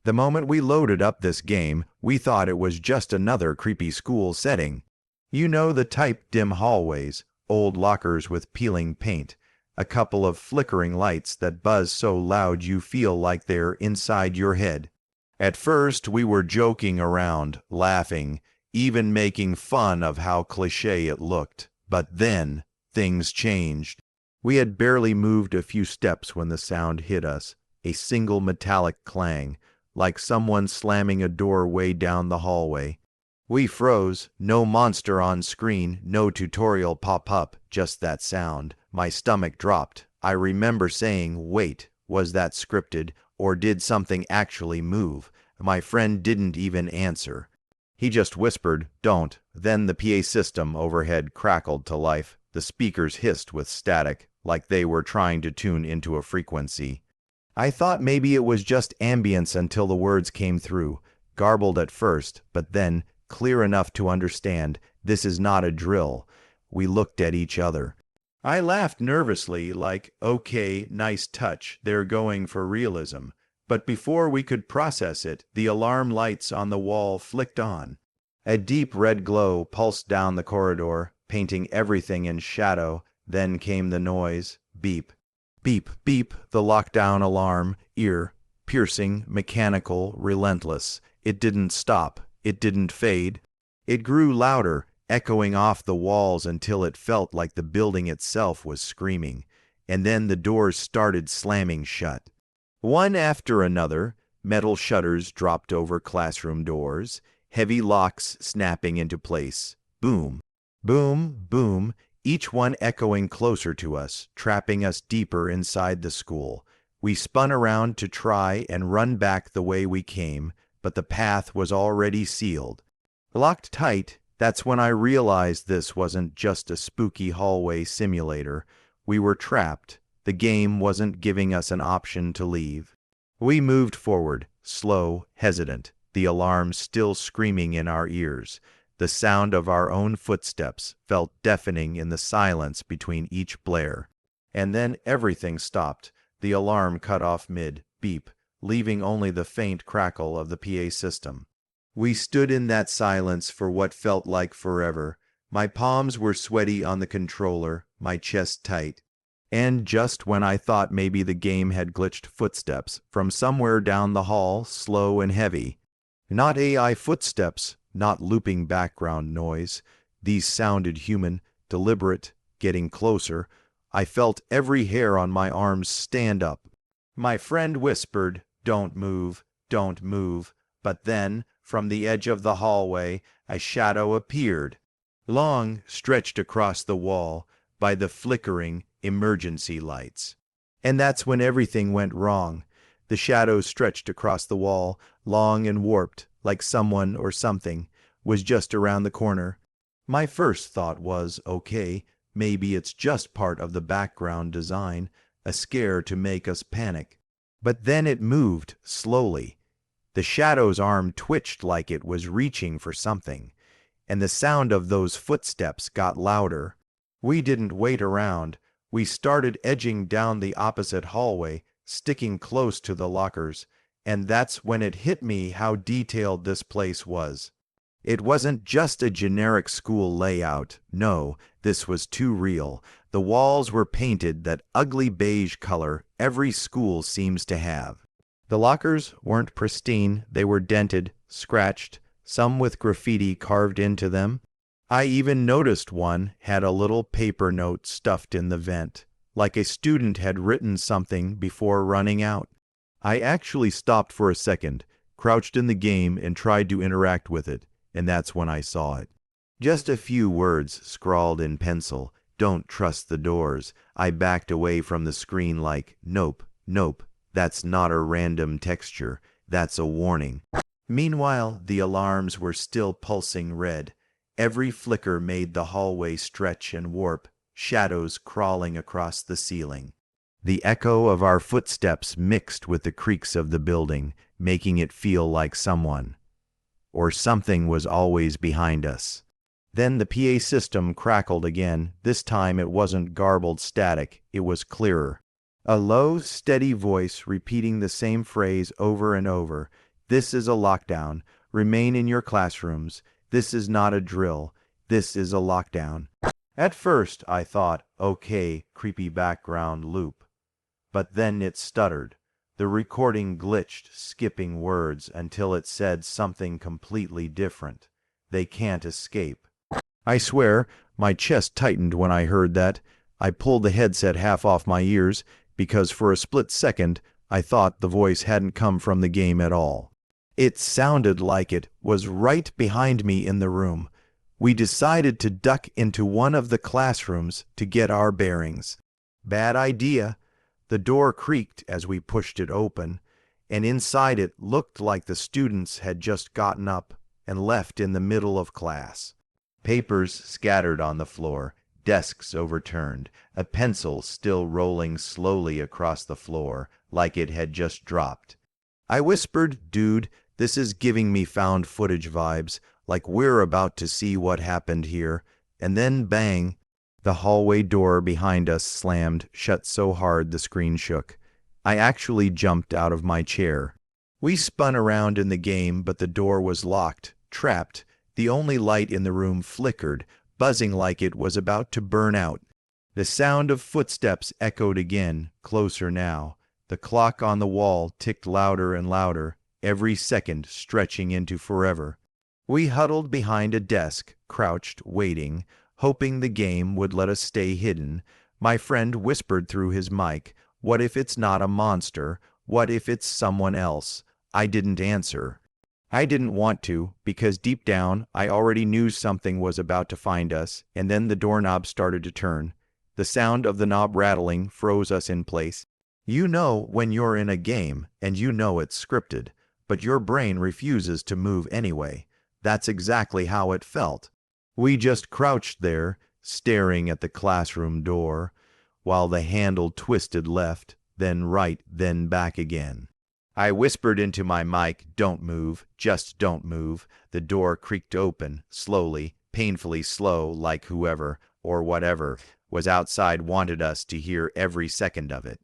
The moment we loaded up this game, we thought it was just another creepy school setting. You know the type: dim hallways, old lockers with peeling paint, a couple of flickering lights that buzz so loud you feel like they're inside your head. At first, we were joking around, laughing, even making fun of how cliché it looked. But then, things changed. We had barely moved a few steps when the sound hit us, a single metallic clang, like someone slamming a door way down the hallway. We froze. No monster on screen, no tutorial pop-up, just that sound. My stomach dropped. I remember saying, "Wait, was that scripted, or did something actually move?" My friend didn't even answer. He just whispered, "Don't." Then the PA system overhead crackled to life. The speakers hissed with static, like they were trying to tune into a frequency. I thought maybe it was just ambience until the words came through, garbled at first, but then clear enough to understand. "This is not a drill." We looked at each other. I laughed nervously, like, "Okay, nice touch, they're going for realism." But before we could process it, the alarm lights on the wall flicked on. A deep red glow pulsed down the corridor, painting everything in shadow. Then came the noise. Beep. Beep, beep, the lockdown alarm, ear-piercing, mechanical, relentless. It didn't stop. It didn't fade. It grew louder, echoing off the walls until it felt like the building itself was screaming. And then the doors started slamming shut. One after another, metal shutters dropped over classroom doors, heavy locks snapping into place. Boom, boom, boom, each one echoing closer to us, trapping us deeper inside the school. We spun around to try and run back the way we came, but the path was already sealed. Locked tight, that's when I realized this wasn't just a spooky hallway simulator. We were trapped. The game wasn't giving us an option to leave. We moved forward, slow, hesitant, the alarm still screaming in our ears. The sound of our own footsteps felt deafening in the silence between each blare. And then everything stopped. The alarm cut off mid-beep, leaving only the faint crackle of the PA system. We stood in that silence for what felt like forever. My palms were sweaty on the controller, my chest tight. And just when I thought maybe the game had glitched, footsteps from somewhere down the hall, slow and heavy. Not AI footsteps, not looping background noise. These sounded human, deliberate, getting closer. I felt every hair on my arms stand up. My friend whispered, "Don't move, don't move." But then, from the edge of the hallway, a shadow appeared, long, stretched across the wall by the flickering emergency lights. And that's when everything went wrong. The shadow stretched across the wall, long and warped, like someone or something was just around the corner. My first thought was, okay, maybe it's just part of the background design, a scare to make us panic. But then it moved, slowly. The shadow's arm twitched like it was reaching for something, and the sound of those footsteps got louder. We didn't wait around. We started edging down the opposite hallway, sticking close to the lockers, and that's when it hit me how detailed this place was. It wasn't just a generic school layout. No, this was too real. The walls were painted that ugly beige color every school seems to have. The lockers weren't pristine. They were dented, scratched, some with graffiti carved into them. I even noticed one had a little paper note stuffed in the vent, like a student had written something before running out. I actually stopped for a second, crouched in the game, and tried to interact with it, and that's when I saw it. Just a few words scrawled in pencil. "Don't trust the doors." I backed away from the screen like, nope, nope, that's not a random texture, that's a warning. Meanwhile, the alarms were still pulsing red. Every flicker made the hallway stretch and warp, shadows crawling across the ceiling. The echo of our footsteps mixed with the creaks of the building, making it feel like someone or something was always behind us. Then the PA system crackled again. This time it wasn't garbled static, it was clearer. A low, steady voice repeating the same phrase over and over. This is a lockdown. Remain in your classrooms. This is not a drill. This is a lockdown. At first, I thought, okay, creepy background loop. But then it stuttered. The recording glitched, skipping words until it said something completely different. They can't escape. I swear, my chest tightened when I heard that. I pulled the headset half off my ears because for a split second I thought the voice hadn't come from the game at all. It sounded like it was right behind me in the room. We decided to duck into one of the classrooms to get our bearings. Bad idea. The door creaked as we pushed it open, and inside it looked like the students had just gotten up and left in the middle of class. Papers scattered on the floor, desks overturned, a pencil still rolling slowly across the floor like it had just dropped. I whispered, "Dude, this is giving me found footage vibes, like we're about to see what happened here." And then bang! The hallway door behind us slammed shut so hard the screen shook. I actually jumped out of my chair. We spun around in the game, but the door was locked, trapped. The only light in the room flickered, buzzing like it was about to burn out. The sound of footsteps echoed again, closer now. The clock on the wall ticked louder and louder, every second stretching into forever. We huddled behind a desk, crouched, waiting, hoping the game would let us stay hidden. My friend whispered through his mic, "What if it's not a monster? What if it's someone else?" I didn't answer. I didn't want to, because deep down I already knew something was about to find us, and then the doorknob started to turn. The sound of the knob rattling froze us in place. You know when you're in a game, and you know it's scripted, but your brain refuses to move anyway. That's exactly how it felt. We just crouched there, staring at the classroom door, while the handle twisted left, then right, then back again. I whispered into my mic, "Don't move, just don't move." The door creaked open, slowly, painfully slow, like whoever, or whatever, was outside wanted us to hear every second of it.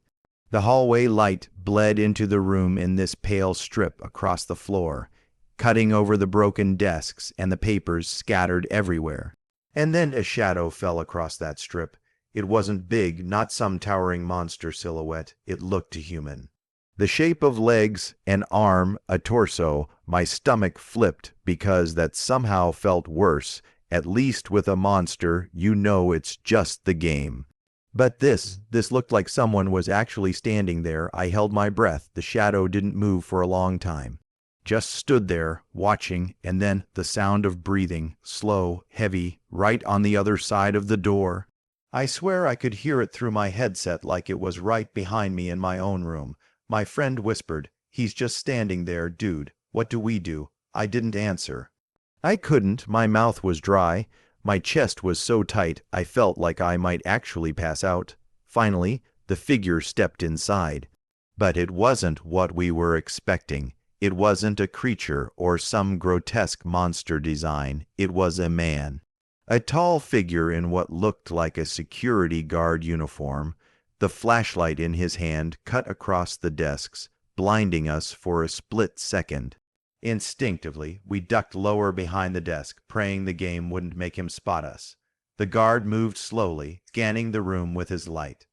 The hallway light bled into the room in this pale strip across the floor, cutting over the broken desks and the papers scattered everywhere. And then a shadow fell across that strip. It wasn't big, not some towering monster silhouette. It looked human. The shape of legs, an arm, a torso. My stomach flipped because that somehow felt worse. At least with a monster, you know it's just the game. But this looked like someone was actually standing there. I held my breath. The shadow didn't move for a long time. Just stood there, watching, and then the sound of breathing, slow, heavy, right on the other side of the door. I swear I could hear it through my headset like it was right behind me in my own room. My friend whispered, "He's just standing there, dude. What do we do?" I didn't answer. I couldn't. My mouth was dry. My chest was so tight I felt like I might actually pass out. Finally, the figure stepped inside. But it wasn't what we were expecting. It wasn't a creature or some grotesque monster design. It was a man. A tall figure in what looked like a security guard uniform. The flashlight in his hand cut across the desks, blinding us for a split second. Instinctively, we ducked lower behind the desk, praying the game wouldn't make him spot us. The guard moved slowly, scanning the room with his light.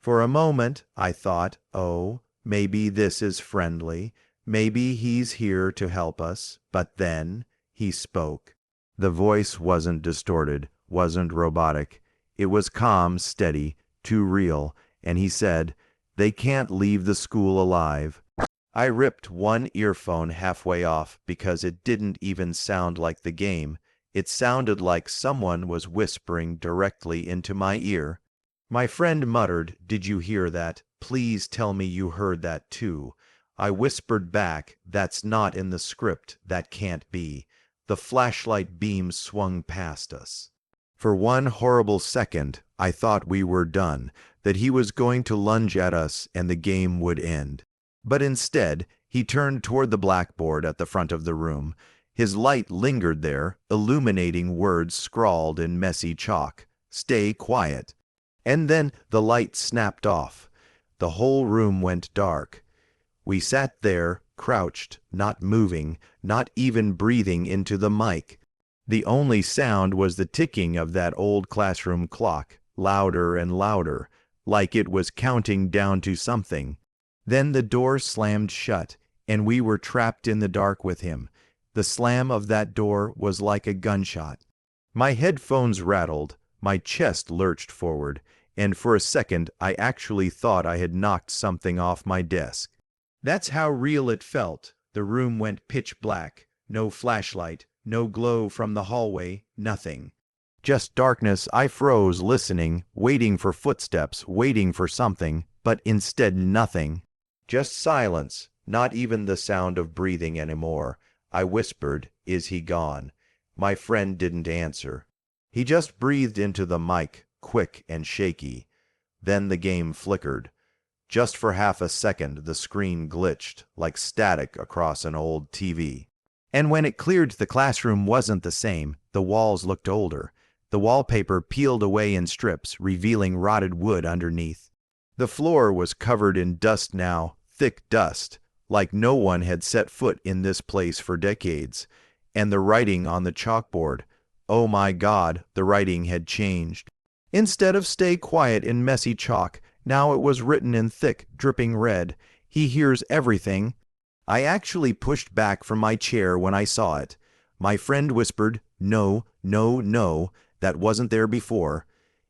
For a moment, I thought, oh, maybe this is friendly. Maybe he's here to help us. But then he spoke. The voice wasn't distorted, wasn't robotic. It was calm, steady, too real. And he said, "They can't leave the school alive." I ripped one earphone halfway off because it didn't even sound like the game. It sounded like someone was whispering directly into my ear. My friend muttered, "Did you hear that? Please tell me you heard that too." I whispered back, "That's not in the script. That can't be." The flashlight beam swung past us. For one horrible second, I thought we were done, that he was going to lunge at us and the game would end. But instead, he turned toward the blackboard at the front of the room. His light lingered there, illuminating words scrawled in messy chalk. "Stay quiet." And then the light snapped off. The whole room went dark. We sat there, crouched, not moving, not even breathing into the mic. The only sound was the ticking of that old classroom clock, louder and louder, like it was counting down to something. Then the door slammed shut, and we were trapped in the dark with him. The slam of that door was like a gunshot. My headphones rattled, my chest lurched forward, and for a second I actually thought I had knocked something off my desk. That's how real it felt. The room went pitch black, no flashlight, no glow from the hallway, nothing. Just darkness. I froze, listening, waiting for footsteps, waiting for something, but instead nothing. Just silence, not even the sound of breathing anymore. I whispered, "Is he gone?" My friend didn't answer. He just breathed into the mic, quick and shaky. Then the game flickered. Just for half a second, the screen glitched, like static across an old TV. And when it cleared, the classroom wasn't the same. The walls looked older. The wallpaper peeled away in strips, revealing rotted wood underneath. The floor was covered in dust now, thick dust, like no one had set foot in this place for decades. And the writing on the chalkboard, oh my God, the writing had changed. Instead of "Stay quiet" in messy chalk, now it was written in thick, dripping red. "He hears everything." I actually pushed back from my chair when I saw it. My friend whispered, "No, no, no, that wasn't there before."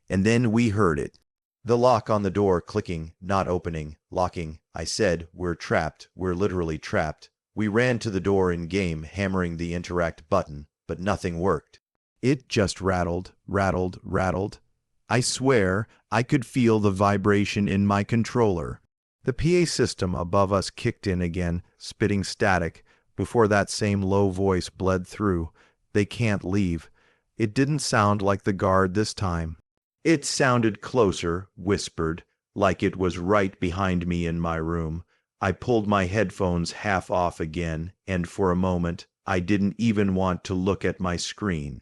And then we heard it. The lock on the door clicking, not opening, locking. I said, "We're trapped. We're literally trapped." We ran to the door in game, hammering the interact button, but nothing worked. It just rattled, rattled, rattled. I swear I could feel the vibration in my controller. The PA system above us kicked in again, spitting static, before that same low voice bled through. "They can't leave." It didn't sound like the guard this time. It sounded closer, whispered, like it was right behind me in my room. I pulled my headphones half off again, and for a moment, I didn't even want to look at my screen.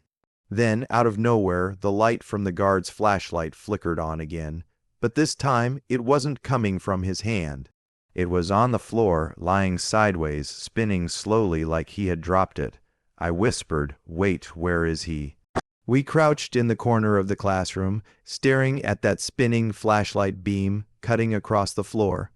Then, out of nowhere, the light from the guard's flashlight flickered on again. But this time, it wasn't coming from his hand. It was on the floor, lying sideways, spinning slowly like he had dropped it. I whispered, "Wait, where is he?" We crouched in the corner of the classroom, staring at that spinning flashlight beam cutting across the floor.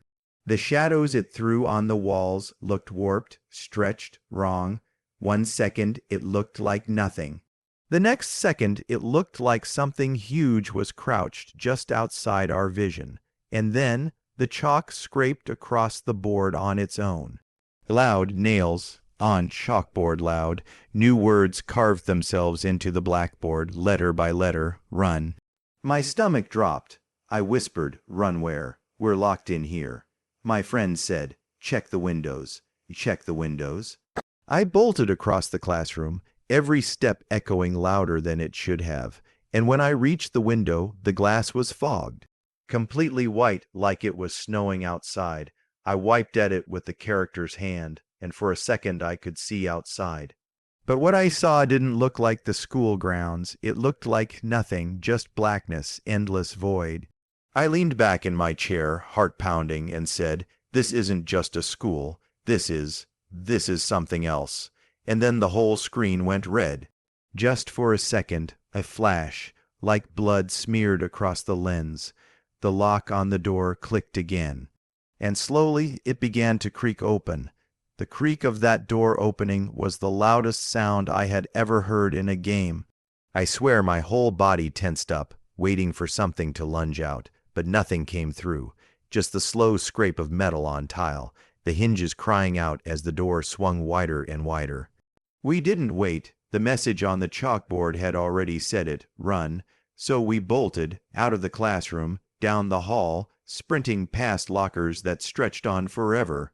The shadows it threw on the walls looked warped, stretched, wrong. 1 second, it looked like nothing. The next second, it looked like something huge was crouched just outside our vision. And then, the chalk scraped across the board on its own. Loud nails on chalkboard loud. New words carved themselves into the blackboard, letter by letter. "Run." My stomach dropped. I whispered, "Run where? We're locked in here." My friend said, "Check the windows." Check the windows. I bolted across the classroom, every step echoing louder than it should have. And when I reached the window, the glass was fogged, completely white like it was snowing outside. I wiped at it with the character's hand, and for a second I could see outside. But what I saw didn't look like the school grounds. It looked like nothing, just blackness, endless void. I leaned back in my chair, heart pounding, and said, "This isn't just a school. This is something else." And then the whole screen went red. Just for a second, a flash, like blood smeared across the lens. The lock on the door clicked again. And slowly it began to creak open. The creak of that door opening was the loudest sound I had ever heard in a game. I swear my whole body tensed up, waiting for something to lunge out, but nothing came through, just the slow scrape of metal on tile, the hinges crying out as the door swung wider and wider. We didn't wait. The message on the chalkboard had already said it, "Run," so we bolted, out of the classroom, down the hall, sprinting past lockers that stretched on forever.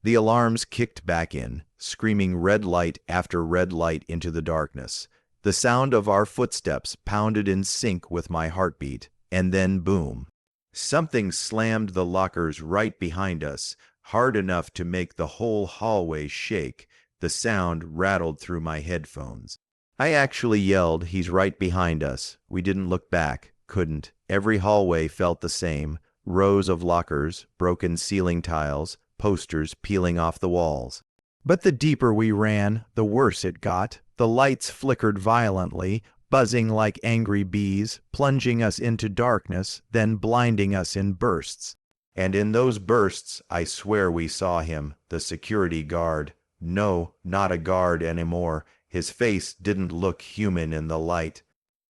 The alarms kicked back in, screaming red light after red light into the darkness. The sound of our footsteps pounded in sync with my heartbeat, and then boom. Something slammed the lockers right behind us, hard enough to make the whole hallway shake. The sound rattled through my headphones. I actually yelled, "He's right behind us." We didn't look back, couldn't. Every hallway felt the same. Rows of lockers, broken ceiling tiles, posters peeling off the walls. But the deeper we ran, the worse it got. The lights flickered violently, buzzing like angry bees, plunging us into darkness, then blinding us in bursts. And in those bursts, I swear we saw him, the security guard. No, not a guard anymore. His face didn't look human in the light.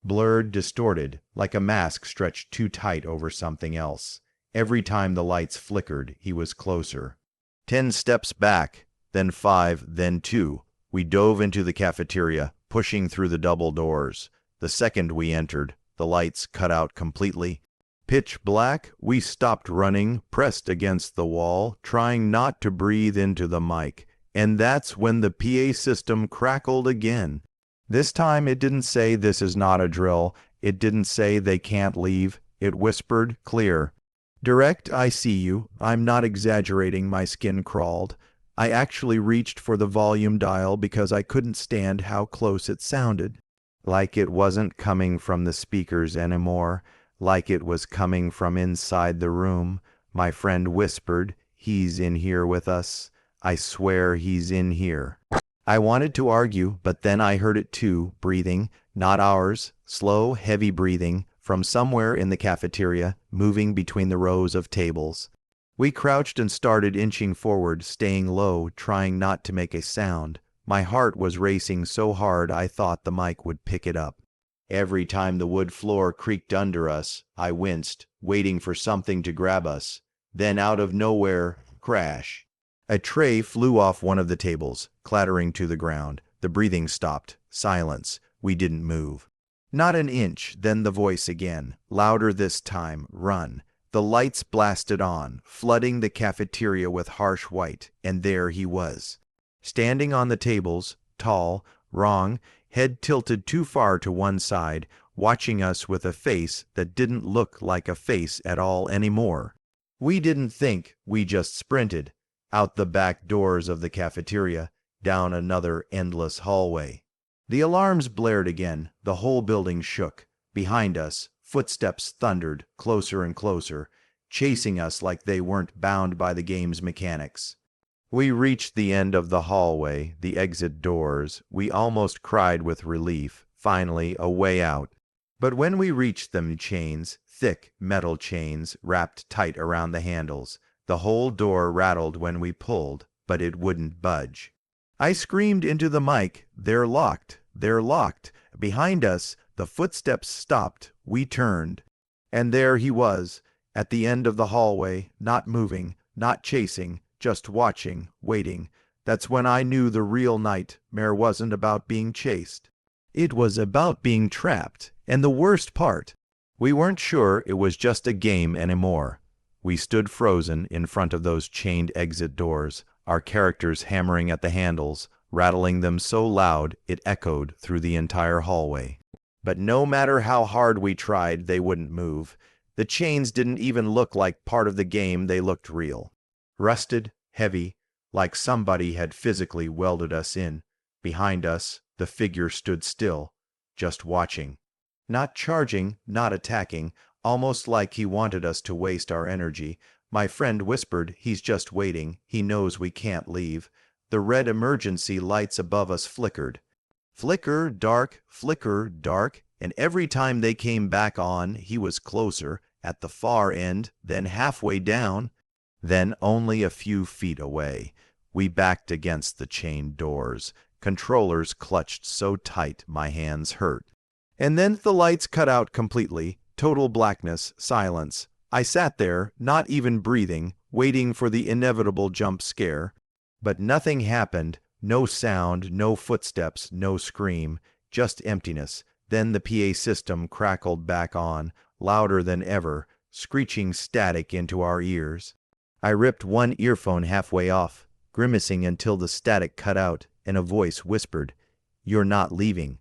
Blurred, distorted, like a mask stretched too tight over something else. Every time the lights flickered, he was closer. 10 steps back, then 5, then 2. We dove into the cafeteria, pushing through the double doors. The second we entered, the lights cut out completely. Pitch black, we stopped running, pressed against the wall, trying not to breathe into the mic. And that's when the PA system crackled again. This time it didn't say this is not a drill. It didn't say they can't leave. It whispered clear. Direct, I see you. I'm not exaggerating, my skin crawled. I actually reached for the volume dial because I couldn't stand how close it sounded. Like it wasn't coming from the speakers anymore. Like it was coming from inside the room. My friend whispered, "He's in here with us. I swear he's in here." I wanted to argue, but then I heard it too, breathing, not ours, slow, heavy breathing, from somewhere in the cafeteria, moving between the rows of tables. We crouched and started inching forward, staying low, trying not to make a sound. My heart was racing so hard I thought the mic would pick it up. Every time the wood floor creaked under us, I winced, waiting for something to grab us. Then out of nowhere, crash. A tray flew off one of the tables, clattering to the ground. The breathing stopped. Silence. We didn't move. Not an inch, then the voice again, louder this time, "Run." The lights blasted on, flooding the cafeteria with harsh white, and there he was. Standing on the tables, tall, wrong, head tilted too far to one side, watching us with a face that didn't look like a face at all anymore. We didn't think, we just sprinted. Out the back doors of the cafeteria, down another endless hallway. The alarms blared again, the whole building shook. Behind us, footsteps thundered, closer and closer, chasing us like they weren't bound by the game's mechanics. We reached the end of the hallway, the exit doors. We almost cried with relief, finally a way out. But when we reached them, chains, thick metal chains, wrapped tight around the handles. The whole door rattled when we pulled, but it wouldn't budge. I screamed into the mic, "They're locked! They're locked!" Behind us, the footsteps stopped. We turned. And there he was, at the end of the hallway, not moving, not chasing, just watching, waiting. That's when I knew the real nightmare wasn't about being chased. It was about being trapped. And the worst part, we weren't sure it was just a game anymore. We stood frozen in front of those chained exit doors, our characters hammering at the handles, rattling them so loud it echoed through the entire hallway. But no matter how hard we tried, they wouldn't move. The chains didn't even look like part of the game, they looked real. Rusted, heavy, like somebody had physically welded us in. Behind us, the figure stood still, just watching. Not charging, not attacking, almost like he wanted us to waste our energy. My friend whispered, "He's just waiting. He knows we can't leave." The red emergency lights above us flickered. Flicker, dark, and every time they came back on, he was closer, at the far end, then halfway down, then only a few feet away. We backed against the chained doors. Controllers clutched so tight my hands hurt. And then the lights cut out completely. Total blackness, silence. I sat there, not even breathing, waiting for the inevitable jump scare. But nothing happened, no sound, no footsteps, no scream, just emptiness. Then the PA system crackled back on, louder than ever, screeching static into our ears. I ripped one earphone halfway off, grimacing until the static cut out, and a voice whispered, "You're not leaving."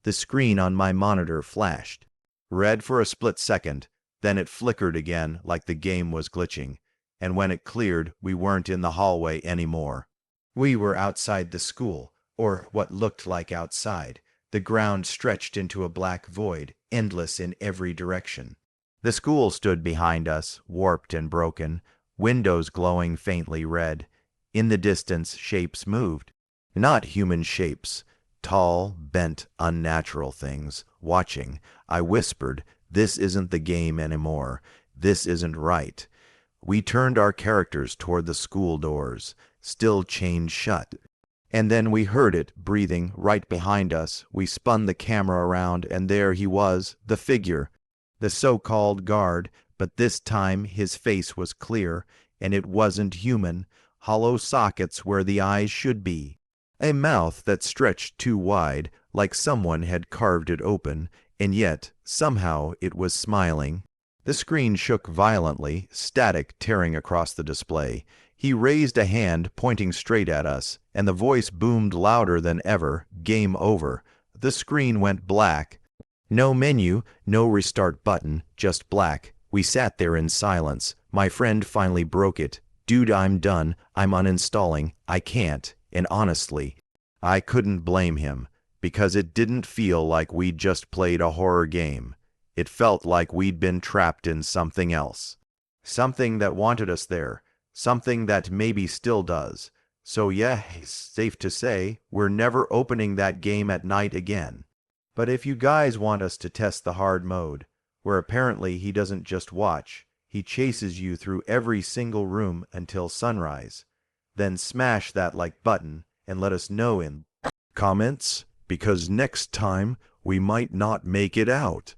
The screen on my monitor flashed. Red for a split second, then it flickered again like the game was glitching, and when it cleared, we weren't in the hallway anymore. We were outside the school, or what looked like outside. The ground stretched into a black void, endless in every direction. The school stood behind us, warped and broken. windows glowing faintly red. In the distance, shapes moved. Not human shapes, tall, bent, unnatural things. Watching, I whispered, "This isn't the game anymore. This isn't right." We turned our characters toward the school doors, still chained shut. And then we heard it breathing right behind us. We spun the camera around, and there he was, the figure, the so-called guard, but this time his face was clear, and it wasn't human. Hollow sockets where the eyes should be. A mouth that stretched too wide, like someone had carved it open, and yet, somehow, it was smiling. The screen shook violently, static tearing across the display. He raised a hand, pointing straight at us, and the voice boomed louder than ever, "Game over." The screen went black. No menu, no restart button, just black. We sat there in silence. My friend finally broke it. "Dude, I'm done. I'm uninstalling. I can't." And honestly, I couldn't blame him, because it didn't feel like we'd just played a horror game. It felt like we'd been trapped in something else. Something that wanted us there. Something that maybe still does. So yeah, it's safe to say, we're never opening that game at night again. But if you guys want us to test the hard mode, where apparently he doesn't just watch, he chases you through every single room until sunrise, then smash that like button and let us know in comments, because next time we might not make it out.